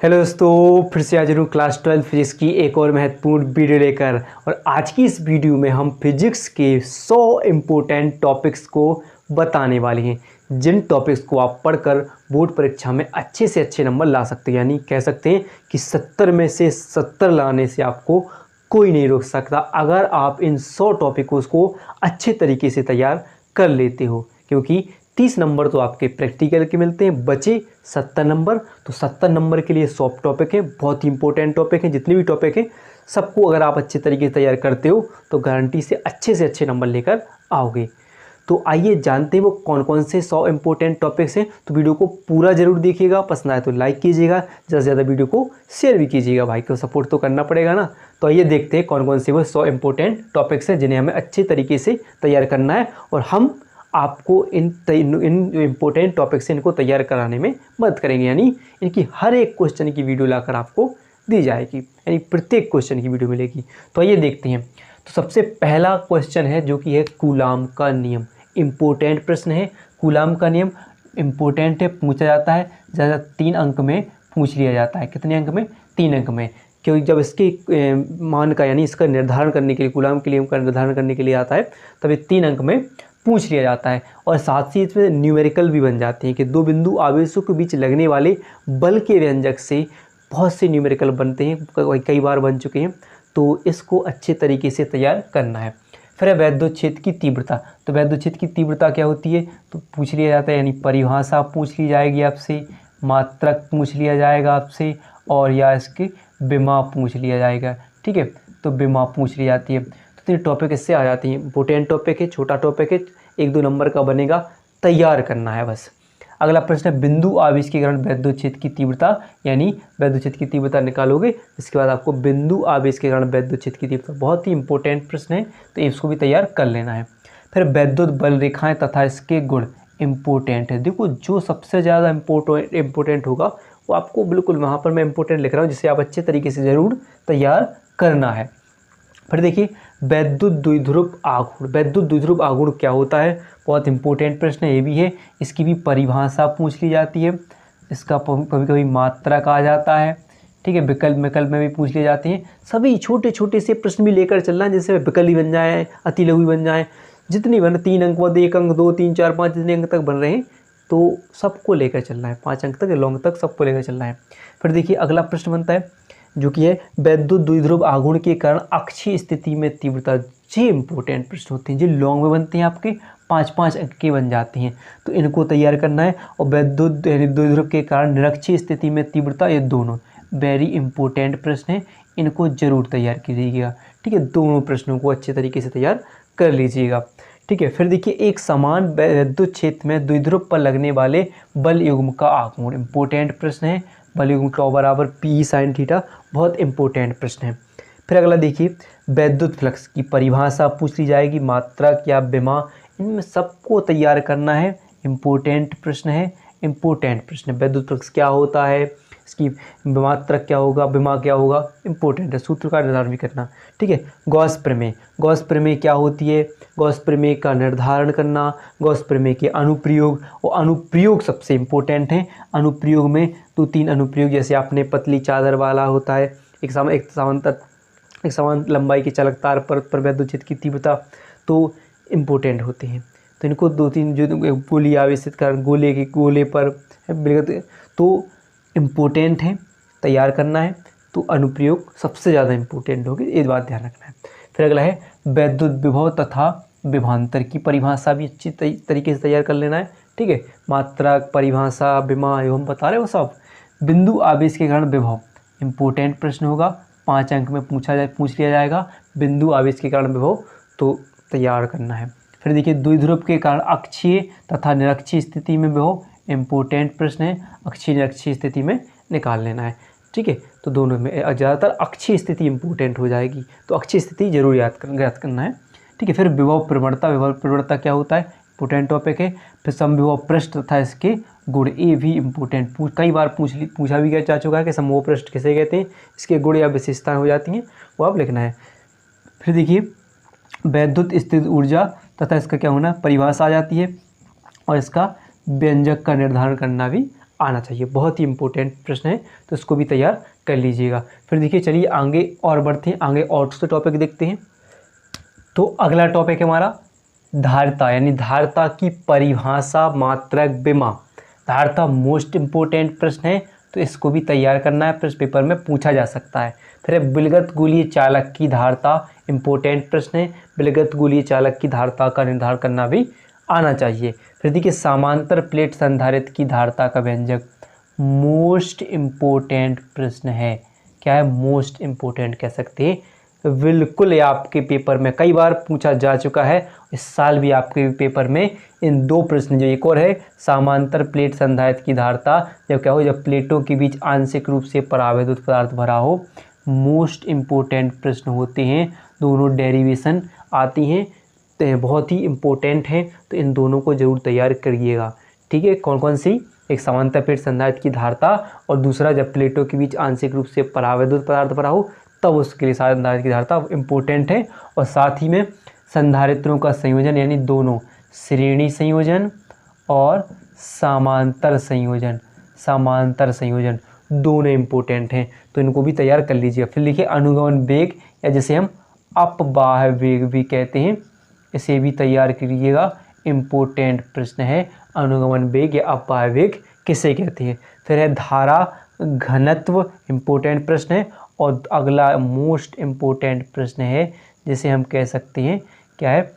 Hello दोस्तों, फिर से हाजिर हूँ क्लास 12 फिजिक्स की एक और महत्वपूर्ण वीडियो लेकर। और आज की इस वीडियो में हम फिजिक्स के 100 इम्पोर्टेंट टॉपिक्स को बताने वाले हैं, जिन टॉपिक्स को आप पढ़कर बोर्ड परीक्षा में अच्छे से अच्छे नंबर ला सकते हैं। यानी कह सकते हैं कि 70 में से 70 लाने से आपको कोई नहीं रोक सकता, अगर आप इन 100 टॉपिकों को अच्छे तरीके से तैयार कर लेते हो। क्योंकि 30 नंबर तो आपके प्रैक्टिकल के मिलते हैं, बचे 70 नंबर। तो 70 नंबर के लिए सॉफ्ट टॉपिक है, बहुत ही इंपॉर्टेंट टॉपिक है। जितने भी टॉपिक हैं सबको अगर आप अच्छे तरीके से तैयार करते हो तो गारंटी से अच्छे नंबर लेकर आओगे। तो आइए जानते हैं वो कौन कौन से 100 इंपॉर्टेंट टॉपिक्स हैं। तो वीडियो को पूरा जरूर देखिएगा, पसंद आए तो लाइक कीजिएगा, ज़्यादा से ज़्यादा वीडियो को शेयर भी कीजिएगा, भाई को सपोर्ट तो करना पड़ेगा ना। तो आइए देखते हैं कौन कौन से वो 100 इंपॉर्टेंट टॉपिक्स हैं जिन्हें हमें अच्छे तरीके से तैयार करना है, और हम आपको इन इम्पोर्टेंट टॉपिक से इनको तैयार कराने में मदद करेंगे। यानी इनकी हर एक क्वेश्चन की वीडियो लाकर आपको दी जाएगी, यानी प्रत्येक क्वेश्चन की वीडियो मिलेगी। तो आइए देखते हैं। तो सबसे पहला क्वेश्चन है जो कि है कूलाम का नियम। इम्पोर्टेंट प्रश्न है। कूलाम का नियम इम्पोर्टेंट है, पूछा जाता है, ज़्यादा 3 अंक में पूछ लिया जाता है। कितने अंक में? 3 अंक में। क्योंकि जब इसके मान का यानी इसका निर्धारण करने के लिए, कूलाम के नियम का निर्धारण करने के लिए आता है, तब ये 3 अंक में पूछ लिया जाता है। और साथ ही इसमें न्यूमेरिकल भी बन जाते हैं कि दो बिंदु आवेशों के बीच लगने वाले बल के व्यंजक से बहुत से न्यूमेरिकल बनते हैं, कई बार बन चुके हैं। तो इसको अच्छे तरीके से तैयार करना है। फिर है वैद्युत क्षेत्र की तीव्रता। तो वैद्युत क्षेत्र की तीव्रता क्या होती है तो पूछ लिया जाता है, यानी परिभाषा पूछ ली जाएगी आपसे, मात्रक पूछ लिया जाएगा आपसे, और या इसके विमा पूछ लिया जाएगा। ठीक है, तो विमा पूछ ली जाती है। तो टॉपिक इससे आ जाती हैं। इंपॉर्टेंट टॉपिक है, छोटा टॉपिक है, 1-2 नंबर का बनेगा, तैयार करना है बस। अगला प्रश्न है बिंदु आवेश के कारण वैद्युत क्षेत्र की तीव्रता। यानी वैद्युत क्षेत्र की तीव्रता निकालोगे, इसके बाद आपको बिंदु आवेश के कारण वैद्युत क्षेत्र की तीव्रता, बहुत ही इंपॉर्टेंट प्रश्न है, तो इसको भी तैयार कर लेना है। फिर वैद्युत बल रेखाएँ तथा इसके गुण इम्पोर्टेंट है। देखो जो सबसे ज़्यादा इम्पोर्टेंट होगा वो आपको बिल्कुल वहाँ पर मैं इम्पोर्टेंट लिख रहा हूँ, जिसे आप अच्छे तरीके से ज़रूर तैयार करना है। फिर देखिए वैद्युत द्विध्रुव आघूर्ण। वैद्युत द्विध्रुव आघूर्ण क्या होता है? बहुत इंपॉर्टेंट प्रश्न ये भी है, इसकी भी परिभाषा पूछ ली जाती है, इसका कभी कभी मात्रक आ जाता है। ठीक है, विकल्प में भी पूछ लिए जाते हैं। सभी छोटे छोटे से प्रश्न भी लेकर चलना है, जैसे विकल्प ही बन जाए, अति लघु बन जाए, जितनी बन 3 अंक बाद 1 अंक 2 3 4 5 जितने अंक तक बन रहे हैं तो सबको लेकर चलना है, 5 अंक तक लॉन्ग तक सबको लेकर चलना है। फिर देखिए अगला प्रश्न बनता है जो कि है वैद्युत द्विध्रुव आघूर्ण के कारण अक्षीय स्थिति में तीव्रता। ये इंपॉर्टेंट प्रश्न होते हैं, जो लॉन्ग में बनते हैं, आपके 5-5 अंक के बन जाते हैं, तो इनको तैयार करना है। और वैद्युत द्विध्रुव के कारण निरक्षीय स्थिति में तीव्रता, ये दोनों वेरी इंपॉर्टेंट प्रश्न हैं, इनको जरूर तैयार कीजिएगा। ठीक है, दोनों प्रश्नों को अच्छे तरीके से तैयार कर लीजिएगा। ठीक है, फिर देखिए एक समान वैद्युत क्षेत्र में द्विध्रुव पर लगने वाले बल युग्म का आघूर्ण। इंपॉर्टेंट प्रश्न है, बल युग्म का बराबर P sin थीटा, बहुत इंपॉर्टेंट प्रश्न है। फिर अगला देखिए वैद्युत फ्लक्स की परिभाषा पूछ ली जाएगी, मात्रक या विमा, इनमें सबको तैयार करना है। इंपॉर्टेंट प्रश्न है, इंपॉर्टेंट प्रश्न है। वैद्युत फ्लक्स क्या होता है, इसकी मात्रक क्या होगा, विमा क्या होगा, इंपॉर्टेंट है, सूत्र का निर्धारण भी करना। ठीक है, गॉस प्रमेय। गॉस प्रमेय क्या होती है? गॉस प्रमेय का निर्धारण करना, गॉस प्रमेय के अनुप्रयोग, और अनुप्रयोग सबसे इंपॉर्टेंट है। अनुप्रयोग में 2-3 अनुप्रयोग, जैसे आपने पतली चादर वाला होता है, एक समान लंबाई के चालक तार पर वैद्युत क्षेत्र की तीव्रता, तो इम्पोर्टेंट होते हैं। तो इनको 2-3 जो गोली आवेशित कर गोले पर तो इम्पोर्टेंट है, तैयार करना है। तो अनुप्रयोग सबसे ज़्यादा इम्पोर्टेंट होगी, ये बात ध्यान रखना है। फिर अगला है वैद्युत विभव तथा विभवांतर की परिभाषा भी अच्छी तरीके से तैयार कर लेना है। ठीक है, मात्रक, परिभाषा, विमा एवं बता रहे हो सब। बिंदु आवेश के कारण विभव, इंपॉर्टेंट प्रश्न होगा, 5 अंक में पूछ लिया जाएगा। बिंदु आवेश के कारण विभव तो तैयार करना है। फिर देखिए द्विध्रुव के कारण अक्षीय तथा निरक्षीय स्थिति में विभव, इंपॉर्टेंट प्रश्न है, अक्षीय निरक्षीय स्थिति में निकाल लेना है। ठीक है, तो दोनों में ज़्यादातर अक्षीय स्थिति इंपॉर्टेंट हो जाएगी, तो अक्षीय स्थिति जरूर याद करना है। ठीक है, फिर विभव प्रवणता। विभव प्रवणता क्या होता है? इंपॉर्टेंट टॉपिक है। फिर समविभव पृष्ठ तथा इसके गुण, ये भी इंपॉर्टेंट कई बार पूछा भी जा चुका है कि समविभव पृष्ठ किसे कहते हैं, इसके गुण या विशेषताएं हो जाती हैं, वो आप लिखना है। फिर देखिए वैद्युत स्थिर ऊर्जा तथा इसका क्या होना, परिभाषा आ जाती है, और इसका व्यंजक का निर्धारण करना भी आना चाहिए। बहुत ही इंपॉर्टेंट प्रश्न है, तो इसको भी तैयार कर लीजिएगा। फिर देखिए चलिए आगे और बढ़ते हैं, आगे और से टॉपिक देखते हैं। तो अगला टॉपिक है हमारा धार्ता, यानी धार्ता की परिभाषा मात्रक विमा। धार्ता मोस्ट इम्पोर्टेंट प्रश्न है, तो इसको भी तैयार करना है, प्रश्न पेपर में पूछा जा सकता है। फिर विलगत गोलीय चालक की धार्ता, इम्पोर्टेंट प्रश्न है, विलगत गोलीय चालक की धार्ता का निर्धारण करना भी आना चाहिए। फिर देखिए समांतर प्लेट संधारित्र की धार्ता का व्यंजक, मोस्ट इम्पोर्टेंट प्रश्न है। क्या है? मोस्ट इम्पोर्टेंट कह सकते हैं। बिल्कुल, ये आपके पेपर में कई बार पूछा जा चुका है, इस साल भी आपके पेपर में इन 2 प्रश्न, जो एक और है समांतर प्लेट संधारित्र की धार्ता, जब क्या हो, जब प्लेटों के बीच आंशिक रूप से परावैद्युत पदार्थ भरा हो। मोस्ट इम्पोर्टेंट प्रश्न होते हैं, दोनों डेरिवेशन आती हैं, तो बहुत ही इम्पोर्टेंट हैं, तो इन दोनों को जरूर तैयार करिएगा। ठीक है, कौन कौन सी? एक समांतर प्लेट संधारित्र की धार्ता, और दूसरा जब प्लेटों के बीच आंशिक रूप से परावैद्युत पदार्थ भरा हो, तब उसके लिए संधारित्र की धार्ता इम्पोर्टेंट है। और साथ ही में संधारित्रों का संयोजन, यानी दोनों श्रेणी संयोजन और समांतर संयोजन दोनों इम्पोर्टेंट हैं, तो इनको भी तैयार कर लीजिए। फिर लिखिए अनुगमन वेग, या जिसे हम अपवाह वेग भी कहते हैं, इसे भी तैयार करिएगा। इम्पोर्टेंट प्रश्न है, अनुगमन वेग या अपवाह वेग किसे कहते हैं। फिर है धारा घनत्व, इम्पोर्टेंट प्रश्न है। और अगला मोस्ट इम्पोर्टेंट प्रश्न है, जिसे हम कह सकते हैं, क्या है?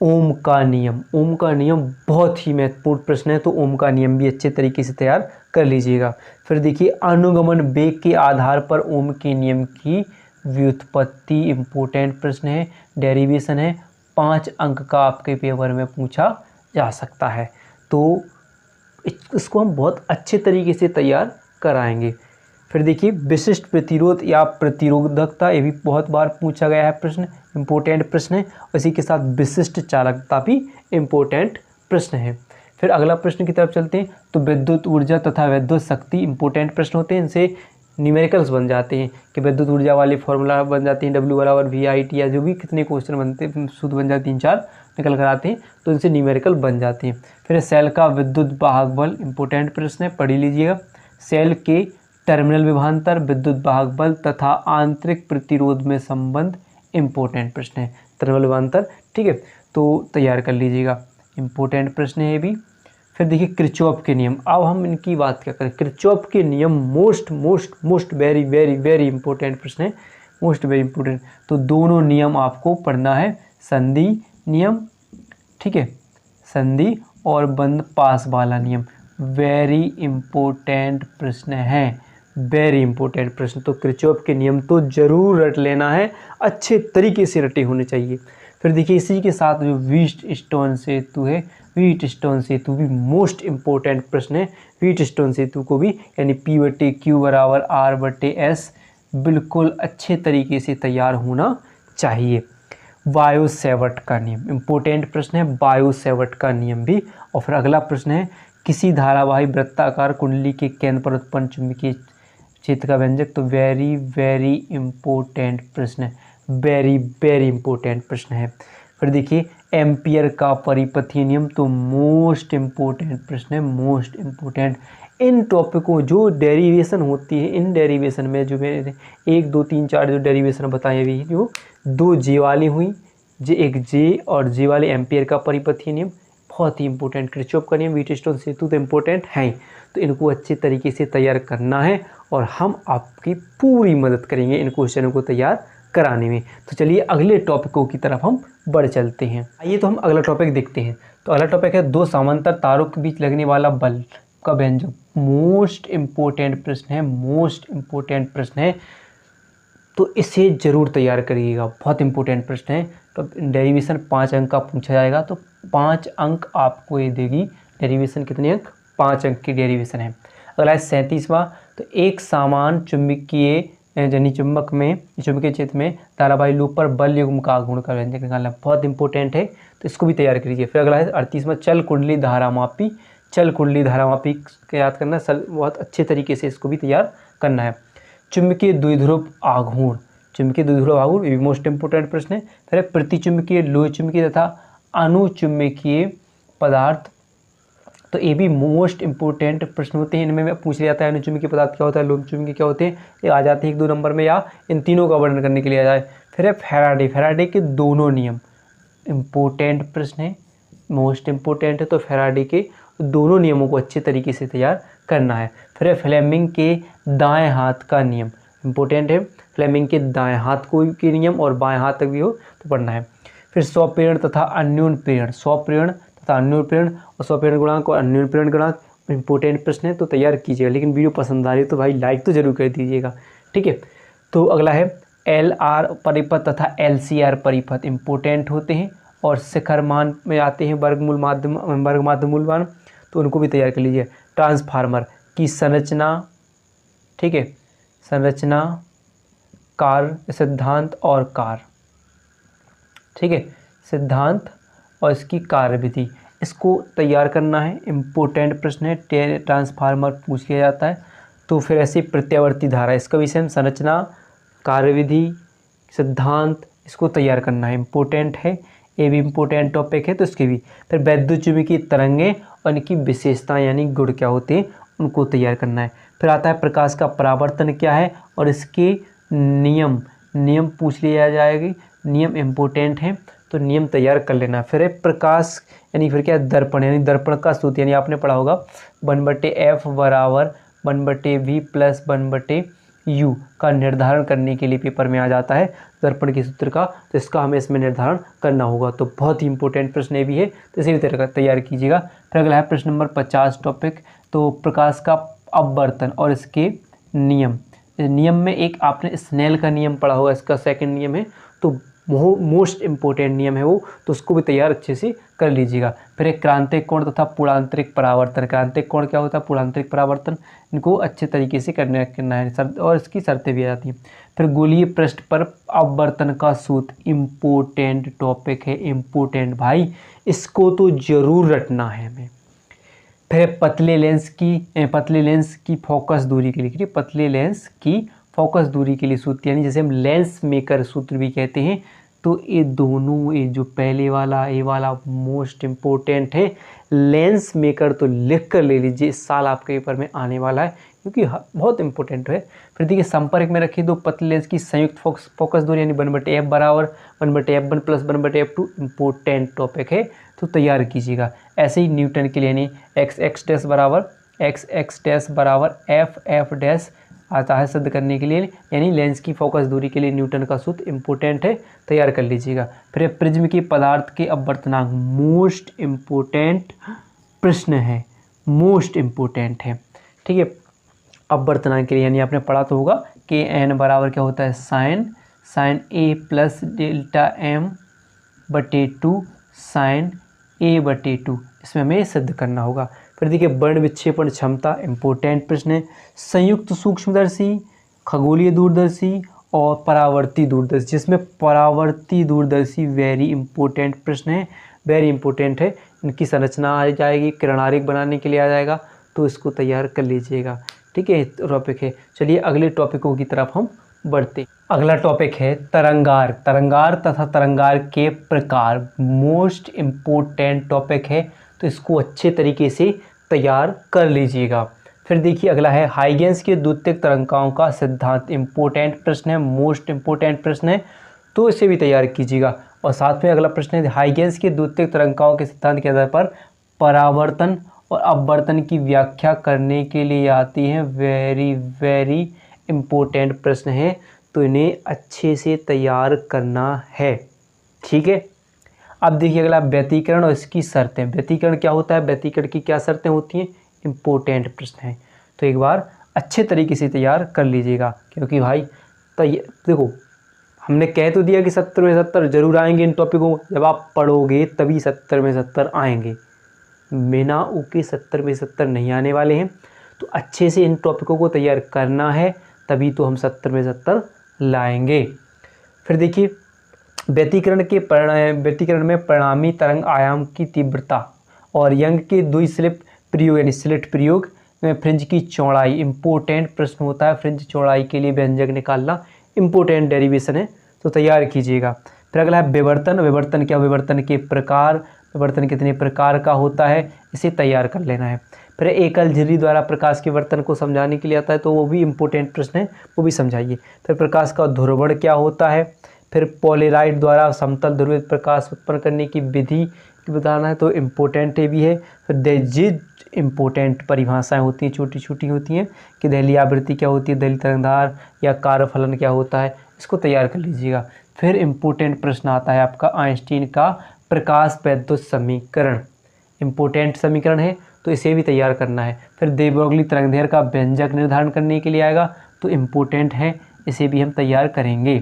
ओम का नियम। ओम का नियम बहुत ही महत्वपूर्ण प्रश्न है, तो ओम का नियम भी अच्छे तरीके से तैयार कर लीजिएगा। फिर देखिए अनुगमन वेग के आधार पर ओम के नियम की व्युत्पत्ति, इम्पोर्टेंट प्रश्न है, डेरिवेशन है, 5 अंक का आपके पेपर में पूछा जा सकता है, तो इसको हम बहुत अच्छे तरीके से तैयार कराएंगे। फिर देखिए विशिष्ट प्रतिरोध या प्रतिरोधकता, ये भी बहुत बार पूछा गया है प्रश्न, इम्पोर्टेंट प्रश्न है। इसी के साथ विशिष्ट चालकता भी इम्पोर्टेंट प्रश्न है। फिर अगला प्रश्न की तरफ चलते हैं, तो विद्युत ऊर्जा तथा विद्युत शक्ति इम्पोर्टेंट प्रश्न होते हैं, इनसे न्यूमेरिकल्स बन जाते हैं कि विद्युत ऊर्जा वाली फॉर्मूला बन जाती हैं, W = VIT, या जो भी कितने क्वेश्चन बनते हैं, सूत्र बन जाते हैं, 3-4 निकल कर आते हैं, तो इनसे न्यूमेरिकल बन जाते हैं। फिर सेल का विद्युत वाहक बल, इम्पोर्टेंट प्रश्न है, पढ़ लीजिएगा। सेल के टर्मिनल विभवांतर, विद्युत वाहक बल तथा आंतरिक प्रतिरोध में संबंध, इम्पोर्टेंट प्रश्न है, टर्मिनल विभवांतर। ठीक है, तो तैयार कर लीजिएगा, इम्पोर्टेंट प्रश्न है ये भी। फिर देखिए किरचॉफ के नियम, अब हम इनकी बात क्या करें। किरचॉफ के नियम most very very very important प्रश्न है, मोस्ट वेरी इंपॉर्टेंट। तो दोनों नियम आपको पढ़ना है, संधि नियम, ठीक है, संधि और बंद पास वाला नियम, वेरी इंपॉर्टेंट प्रश्न है, वेरी इंपॉर्टेंट प्रश्न। तो किरचॉफ के नियम तो जरूर रट लेना है, अच्छे तरीके से रटे होने चाहिए। फिर देखिए इसी के साथ जो व्हीटस्टोन सेतु है, व्हीटस्टोन सेतु भी मोस्ट इम्पोर्टेंट प्रश्न है। व्हीटस्टोन सेतु को भी यानी P/Q = R/S बिल्कुल अच्छे तरीके से तैयार होना चाहिए। बायो-सैवर्ट का नियम इम्पोर्टेंट प्रश्न है, बायो-सैवर्ट का नियम भी। और फिर अगला प्रश्न है, किसी धारावाही वृत्ताकार कुंडली के केंद्र पर उत्पन्न चुंबकीय क्षेत्र का व्यंजक। तो वेरी वेरी इंपॉर्टेंट प्रश्न है, वेरी वेरी इंपॉर्टेंट प्रश्न है। फिर देखिए एम्पियर का परिपथीय नियम, तो मोस्ट इम्पोर्टेंट प्रश्न है, मोस्ट इम्पोर्टेंट। इन टॉपिकों जो डेरिवेशन होती है, इन डेरिवेशन में जो मैंने 1 2 3 4 जो डेरिवेशन बताई हुई, जो 2 जे वाली हुई, एक जे और जे वाले एम्पियर का परिपथीय नियम बहुत ही इंपॉर्टेंट। किरचॉफ का नियम, व्हीटस्टोन सेतु तो इम्पोर्टेंट है, तो इनको अच्छे तरीके से तैयार करना है और हम आपकी पूरी मदद करेंगे इन क्वेश्चनों को तैयार कराने में। तो चलिए अगले टॉपिकों की तरफ हम बढ़ चलते हैं। आइए तो हम अगला टॉपिक देखते हैं। तो अगला टॉपिक है 2 समांतर तारों के बीच लगने वाला बल का व्यंजक। मोस्ट इम्पोर्टेंट प्रश्न है, मोस्ट इम्पोर्टेंट प्रश्न है, तो इसे जरूर तैयार करिएगा, बहुत इंपॉर्टेंट प्रश्न है। तो डेरिवेशन 5 अंक का पूछा जाएगा, तो 5 अंक आपको ये देगी। डेरिवेशन कितने अंक? 5 अंक की डेरिवेशन है। अगला है 37वां, तो एक समान चुंबकीय यानी चुंबक में, चुंबकीय क्षेत्र में धारावाही लूप पर बल युग्म का गुण का व्यंजक निकालना बहुत इंपॉर्टेंट है, तो इसको भी तैयार करिए। फिर अगला है 38वां, चल कुंडली धारामापी। चल कुंडली धारामापी का याद करना, बहुत अच्छे तरीके से इसको भी तैयार करना है। चुंबकीय द्विध्रुव आघूर्ण, चुंबकीय द्विध्रुव आघूर्ण ये भी मोस्ट इंपोर्टेंट प्रश्न है। फिर प्रतिचुंबकीय, लोह चुंबकीय तथा अनुचुंबकीय पदार्थ तो ये भी मोस्ट इंपॉर्टेंट प्रश्न होते हैं। इनमें पूछ लिया जाता है अनुचुंबकीय पदार्थ क्या होता है, लोह चुंबकीय क्या होते हैं, ये आ जाते हैं 1-2 नंबर में, या इन तीनों का वर्णन करने के लिए आ जाए। फिर है फैराडे के दोनों नियम, इम्पोर्टेंट प्रश्न है, मोस्ट इम्पोर्टेंट है। तो फैराडे के दोनों नियमों को अच्छे तरीके से तैयार करना है। फिर है फ्लेमिंग के दाएं हाथ का नियम, इम्पोर्टेंट है। फ्लेमिंग के दाएं हाथ को के नियम और बाएं हाथ तक भी हो तो पढ़ना है। फिर स्वप्रेरण तथा अन्योन प्रेरण, स्वप्रेरण तथा अन्योन प्रेरण और स्वप्रेरण गुणांक और अन्योन प्रेरण गुणांक इंपॉर्टेंट प्रश्न है, तो तैयार कीजिएगा। लेकिन वीडियो पसंद आ रही है तो भाई लाइक तो जरूर कर दीजिएगा, ठीक है। तो अगला है LR परिपथ तथा LCR परिपथ, इंपॉर्टेंट होते हैं और शिखर मान में आते हैं वर्गमूल माध्य मूलमान, तो उनको भी तैयार कर लीजिए। ट्रांसफार्मर की संरचना, ठीक है, संरचना, कार्य, सिद्धांत और कार्य, ठीक है, सिद्धांत और इसकी कार्यविधि, इसको तैयार करना है। इम्पोर्टेंट प्रश्न है, ट्रांसफार्मर पूछ लिया जाता है। तो फिर ऐसे प्रत्यावर्ती धारा, इसका भी सेम, संरचना, कार्यविधि, सिद्धांत, इसको तैयार करना है, इम्पोर्टेंट है। ये भी इम्पोर्टेंट टॉपिक है तो इसके भी। फिर वैद्युत चुंबकीय तरंगें और इनकी विशेषताएं यानी गुण क्या होते हैं उनको तैयार करना है। फिर आता है प्रकाश का परावर्तन क्या है और इसके नियम पूछ लिया जाएगी, नियम इम्पोर्टेंट हैं तो नियम तैयार कर लेना। फिर है प्रकाश यानी फिर क्या है दर्पण, यानी दर्पण का सूत्र, यानी आपने पढ़ा होगा 1/f बराबर 1/v प्लस 1/u का निर्धारण करने के लिए पेपर में आ जाता है दर्पण के सूत्र का, तो इसका हमें इसमें निर्धारण करना होगा। तो बहुत ही इंपॉर्टेंट प्रश्न ये भी है, तो इसे भी तैयार कीजिएगा। फिर अगला है प्रश्न नंबर 50 टॉपिक, तो प्रकाश का अपवर्तन और इसके नियम। नियम में एक आपने स्नेल का नियम पढ़ा होगा, इसका सेकंड नियम है, तो मोस्ट इम्पोर्टेंट नियम है वो, तो उसको भी तैयार अच्छे से कर लीजिएगा। फिर एक क्रांतिक कोण तथा पूर्णांतरिक परावर्तन, क्रांतिक कोण क्या होता है, पूर्णांतरिक परावर्तन, इनको अच्छे तरीके से करना है और इसकी शर्तें भी आ जाती हैं। फिर गोलीय पृष्ठ पर अपवर्तन का सूत्र, इम्पोर्टेंट टॉपिक है, इम्पोर्टेंट भाई, इसको तो जरूर रटना है हमें। फिर पतले लेंस की फोकस दूरी के लिए, पतले लेंस की फोकस दूरी के लिए सूत्र, यानी जैसे हम लेंस मेकर सूत्र भी कहते हैं, तो ये दोनों, ये जो पहले वाला ये वाला मोस्ट इम्पोर्टेंट है। लेंस मेकर तो लिख कर ले लीजिए, इस साल आपके पेपर में आने वाला है क्योंकि बहुत इंपॉर्टेंट है। फिर देखिए संपर्क में रखिए दो पतले लेंस की संयुक्त फोकस दूरी, यानी 1/f बराबर 1/f1 plus 1/f2, important topic है तो तैयार कीजिएगा। ऐसे ही न्यूटन के लिए, यानी x डैश बराबर f डैश आता है सिद्ध करने के लिए, यानी लेंस की फोकस दूरी के लिए न्यूटन का सूत्र इम्पोर्टेंट है, तैयार कर लीजिएगा। फिर प्रिज्म की पदार्थ के अपवर्तनांक, मोस्ट इम्पोर्टेंट प्रश्न है, मोस्ट इम्पोर्टेंट है, ठीक है। अपवर्तनांक के लिए यानी आपने पढ़ा तो होगा कि n बराबर क्या होता है, sine a plus delta m/2 sine a/2, इसमें हमें सिद्ध करना होगा। फिर देखिए वर्ण विक्षेपण क्षमता, इंपॉर्टेंट प्रश्न है। संयुक्त सूक्ष्मदर्शी, खगोलीय दूरदर्शी और परावर्ती दूरदर्शी, जिसमें परावर्ती दूरदर्शी वेरी इंपॉर्टेंट प्रश्न है, वेरी इंपॉर्टेंट है। इनकी संरचना आ जाएगी, किरणारेख बनाने के लिए आ जाएगा, तो इसको तैयार कर लीजिएगा, ठीक है। टॉपिक है, चलिए अगले टॉपिकों की तरफ हम बढ़ते। अगला टॉपिक है तरंगार तथा तरंगार के प्रकार, मोस्ट इम्पोर्टेंट टॉपिक है, तो इसको अच्छे तरीके से तैयार कर लीजिएगा। फिर देखिए अगला है हाइगेंस के द्वितीयक तरंगाओं का सिद्धांत, इम्पोर्टेंट प्रश्न है, मोस्ट इम्पोर्टेंट प्रश्न है, तो इसे भी तैयार कीजिएगा। और साथ में अगला प्रश्न है हाइगेंस के द्वितीयक तरंगाओं के सिद्धांत के आधार पर परावर्तन और अपवर्तन की व्याख्या करने के लिए आती हैं, वेरी इम्पोर्टेंट प्रश्न है, तो इन्हें अच्छे से तैयार करना है, ठीक है। अब देखिए अगला व्यतिकरण और इसकी शर्तें। व्यतिकरण क्या होता है, व्यतिकरण की क्या शर्तें होती हैं, इम्पोर्टेंट प्रश्न है, तो एक बार अच्छे तरीके से तैयार कर लीजिएगा, क्योंकि भाई देखो हमने कह तो दिया कि 70 में 70 जरूर आएंगे इन टॉपिकों, जब आप पढ़ोगे तभी 70 में 70 आएंगे, बिना उके 70 में 70 नहीं आने वाले हैं। तो अच्छे से इन टॉपिकों को तैयार करना है, तभी तो हम 70 में 70 लाएंगे। फिर देखिए व्यतिकरण में परिणामी तरंग आयाम की तीव्रता और यंग के द्विस्लिट प्रयोग यानी स्लिट प्रयोग में फ्रिंज की चौड़ाई, इंपॉर्टेंट प्रश्न होता है। फ्रिंज चौड़ाई के लिए व्यंजक निकालना इंपॉर्टेंट डेरिवेशन है, तो तैयार कीजिएगा। फिर अगला है विवर्तन क्या, विवर्तन के प्रकार, विवर्तन कितने प्रकार का होता है, इसे तैयार कर लेना है। फिर एकल झिर्री द्वारा प्रकाश के वर्तन को समझाने के लिए आता है, तो वो भी इम्पोर्टेंट प्रश्न है, वो भी समझाइए। फिर प्रकाश का ध्रुवण क्या होता है। फिर पॉलेराइड द्वारा समतल ध्रुवित प्रकाश उत्पन्न करने की विधि बताना है, तो इम्पोर्टेंट ये भी है। फिर देजिज इम्पोर्टेंट परिभाषाएं होती हैं, छोटी छोटी होती हैं कि दहलीय आवृत्ति क्या होती है, दहलीय तरंगधार या कार्यफलन क्या होता है, इसको तैयार कर लीजिएगा। फिर इम्पोर्टेंट प्रश्न आता है आपका आइंस्टीन का प्रकाश वैद्युत समीकरण, इम्पोर्टेंट समीकरण है, तो इसे भी तैयार करना है। फिर दे ब्रोगली तरंगदैर्घ्य का व्यंजक निर्धारण करने के लिए आएगा, तो इम्पोर्टेंट है, इसे भी हम तैयार करेंगे।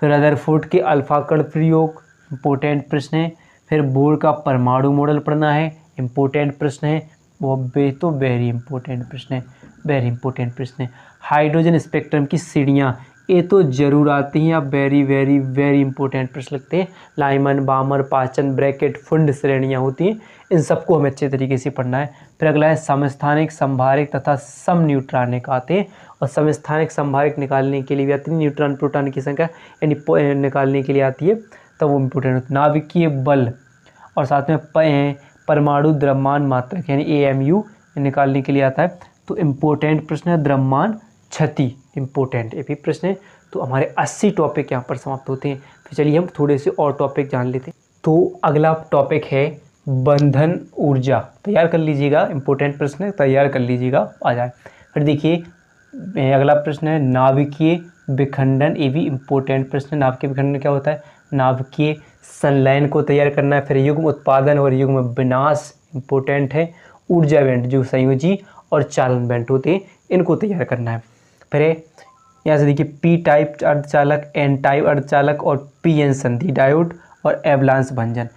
फिर रदरफोर्ड के अल्फा कण प्रयोग, इम्पोर्टेंट प्रश्न है। फिर बोर का परमाणु मॉडल पढ़ना है, इम्पोर्टेंट प्रश्न है, वो तो वेरी इंपॉर्टेंट प्रश्न है, वेरी इंपॉर्टेंट प्रश्न है। हाइड्रोजन स्पेक्ट्रम की सीढ़ियाँ, ये तो जरूर आती हैं, आप वेरी वेरी वेरी इंपॉर्टेंट प्रश्न लगते हैं। लाइमन, बामर, पाचन, ब्रैकेट, फुंड श्रेणियाँ होती हैं, इन सबको हमें अच्छे तरीके से पढ़ना है। फिर अगला है समस्थानिक, संभारिक तथा सम न्यूट्रॉनिक आते हैं, और समस्थानिक संभारिक निकालने के लिए भी आती है, न्यूट्रॉन प्रोटॉन की संख्या यानी निकालने के लिए आती है, तब वो इम्पोर्टेंट होता है। नाभिकीय बल और साथ में परमाणु द्रव्यमान मात्रक यानी AMU निकालने के लिए आता है, तो इम्पोर्टेंट प्रश्न है। द्रव्यमान क्षति इम्पोर्टेंट ये भी प्रश्न है। तो हमारे 80 टॉपिक यहाँ पर समाप्त होते हैं। तो चलिए हम थोड़े से और टॉपिक जान लेते हैं। तो अगला टॉपिक है बंधन ऊर्जा, तैयार कर लीजिएगा, इम्पोर्टेंट प्रश्न है, तैयार कर लीजिएगा, आ जाए। फिर देखिए अगला प्रश्न है नाभिकीय विखंडन, ये भी इम्पोर्टेंट प्रश्न है। नाभिकीय विखंडन क्या होता है, नाभिकीय संलयन को तैयार करना है। फिर युग्म उत्पादन और युग्म विनाश इम्पोर्टेंट है। ऊर्जा बैंड जो संयोजी और चालन बैंड होते हैं, इनको तैयार करना है। फिर यहाँ से देखिए पी टाइप अर्धचालक, एन टाइप अर्धचालक और PN संधि डायोड और एवलांस भंजन।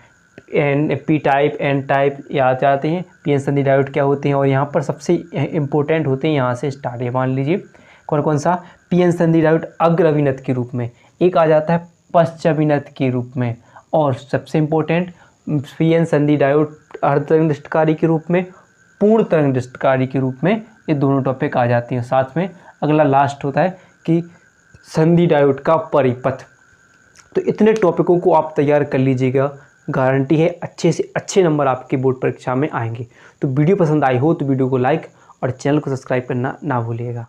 पी टाइप, एन टाइप याद आते हैं, PN संधि डायोड क्या होते हैं, और यहाँ पर सबसे इम्पोर्टेंट होते हैं, यहाँ से स्टार्ट है, मान लीजिए कौन कौन सा। PN संधि डायोड अग्रविनत के रूप में, एक आ जाता है पश्चविनत के रूप में, और सबसे इम्पोर्टेंट PN संधि डायोड अर्धतरंगिष्टकारी के रूप में, पूर्ण तरंगिष्टकारी के रूप में, ये दोनों टॉपिक आ जाती हैं। साथ में अगला लास्ट होता है कि संधि डायोड का परिपथ। तो इतने टॉपिकों को आप तैयार कर लीजिएगा, गारंटी है अच्छे से अच्छे नंबर आपके बोर्ड परीक्षा में आएंगे। तो वीडियो पसंद आई हो तो वीडियो को लाइक और चैनल को सब्सक्राइब करना ना भूलिएगा।